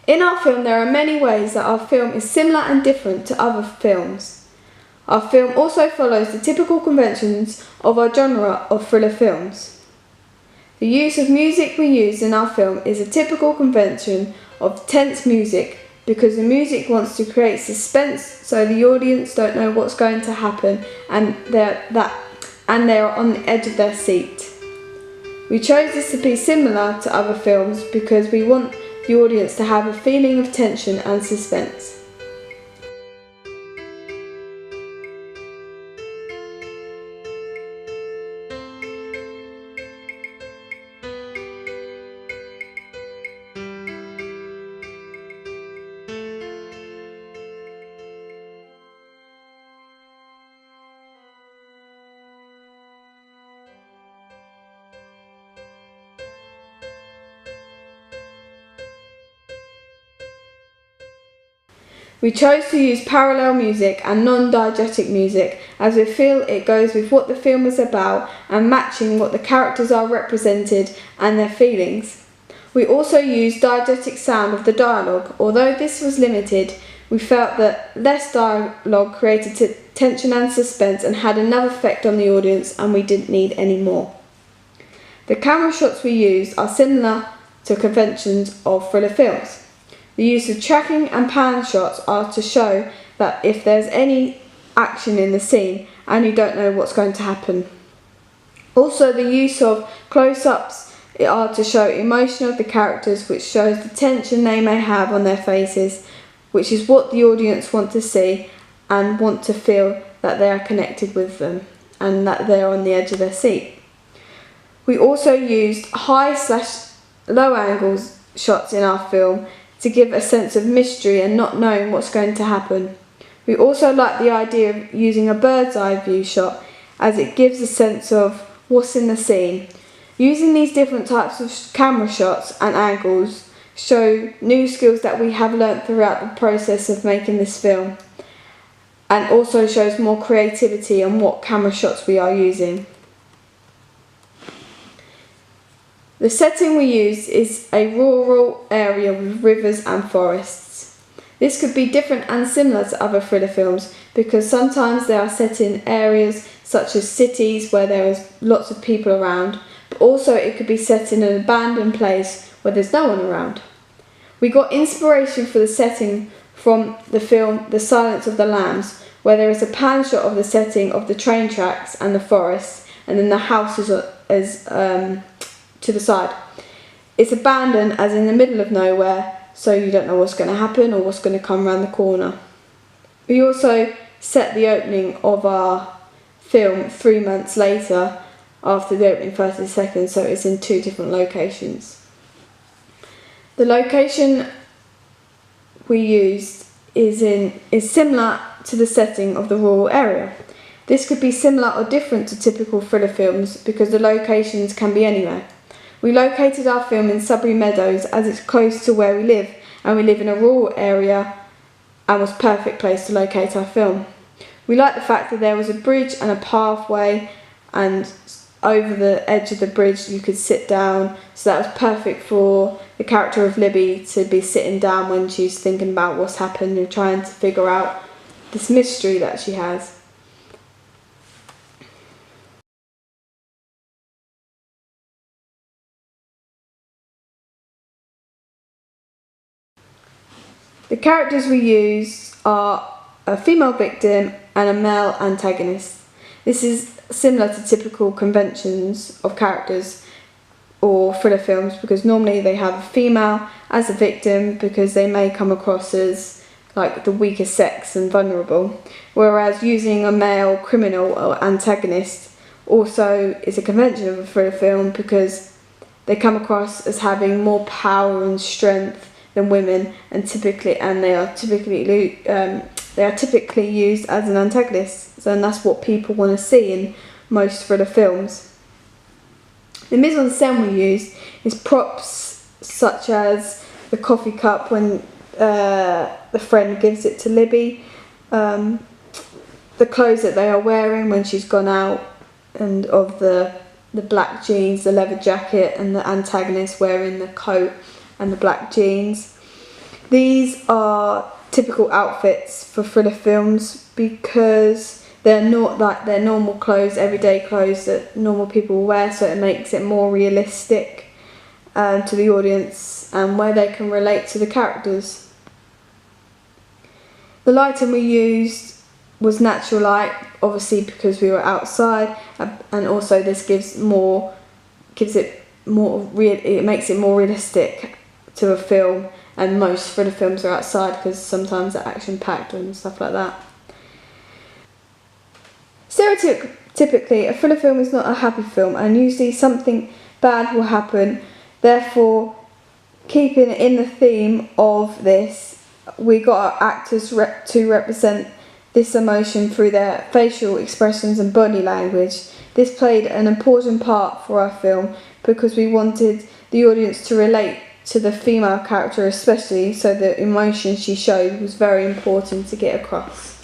In our film, there are many ways that our film is similar and different to other films. Our film also follows the typical conventions of our genre of thriller films. The use of music we use in our film is a typical convention of tense music because the music wants to create suspense so the audience don't know what's going to happen and they're on the edge of their seat. We chose this to be similar to other films because we want the audience to have a feeling of tension and suspense. We chose to use parallel music and non-diegetic music as we feel it goes with what the film is about and matching what the characters are represented and their feelings. We also used diegetic sound of the dialogue. Although this was limited, we felt that less dialogue created tension and suspense and had enough effect on the audience and we didn't need any more. The camera shots we used are similar to conventions of thriller films. The use of tracking and pan shots are to show that if there's any action in the scene and you don't know what's going to happen. Also, the use of close-ups are to show emotion of the characters, which shows the tension they may have on their faces, which is what the audience want to see and want to feel that they are connected with them and that they're on the edge of their seat. We also used high/low angles shots in our film to give a sense of mystery and not knowing what's going to happen. We also like the idea of using a bird's eye view shot as it gives a sense of what's in the scene. Using these different types of camera shots and angles show new skills that we have learnt throughout the process of making this film and also shows more creativity on what camera shots we are using. The setting we used is a rural area with rivers and forests. This could be different and similar to other thriller films because sometimes they are set in areas such as cities where there is lots of people around, but also it could be set in an abandoned place where there's no one around. We got inspiration for the setting from the film The Silence of the Lambs, where there is a pan shot of the setting of the train tracks and the forest, and then the house is to the side. It's abandoned as in the middle of nowhere, so you don't know what's going to happen or what's going to come around the corner. We also set the opening of our film 3 months later after the opening 30 seconds, so it's in 2 different locations. The location we used is similar to the setting of the rural area. This could be similar or different to typical thriller films because the locations can be anywhere. We located our film in Sudbury Meadows as it's close to where we live and we live in a rural area and was a perfect place to locate our film. We liked the fact that there was a bridge and a pathway and over the edge of the bridge you could sit down, so that was perfect for the character of Libby to be sitting down when she's thinking about what's happened and trying to figure out this mystery that she has. The characters we use are a female victim and a male antagonist. This is similar to typical conventions of characters or thriller films because normally they have a female as a victim because they may come across as like the weaker sex and vulnerable, whereas using a male criminal or antagonist also is a convention of a thriller film because they come across as having more power and strength than women, and they are typically used as an antagonist. So and that's what people want to see in most thriller films. The mise en scène we use is props such as the coffee cup when the friend gives it to Libby, the clothes that they are wearing when she's gone out, and of the black jeans, the leather jacket, and the antagonist wearing the coat and the black jeans. These are typical outfits for thriller films because they're not like their normal clothes, everyday clothes that normal people wear, so it makes it more realistic to the audience and where they can relate to the characters. The lighting we used was natural light, obviously because we were outside, and also this it makes it more realistic to a film, and most thriller films are outside because sometimes they're action packed and stuff like that. Stereotypically, a thriller film is not a happy film, and usually something bad will happen. Therefore, keeping in the theme of this, we got our actors to represent this emotion through their facial expressions and body language. This played an important part for our film because we wanted the audience to relate to the female character especially, so the emotion she showed was very important to get across.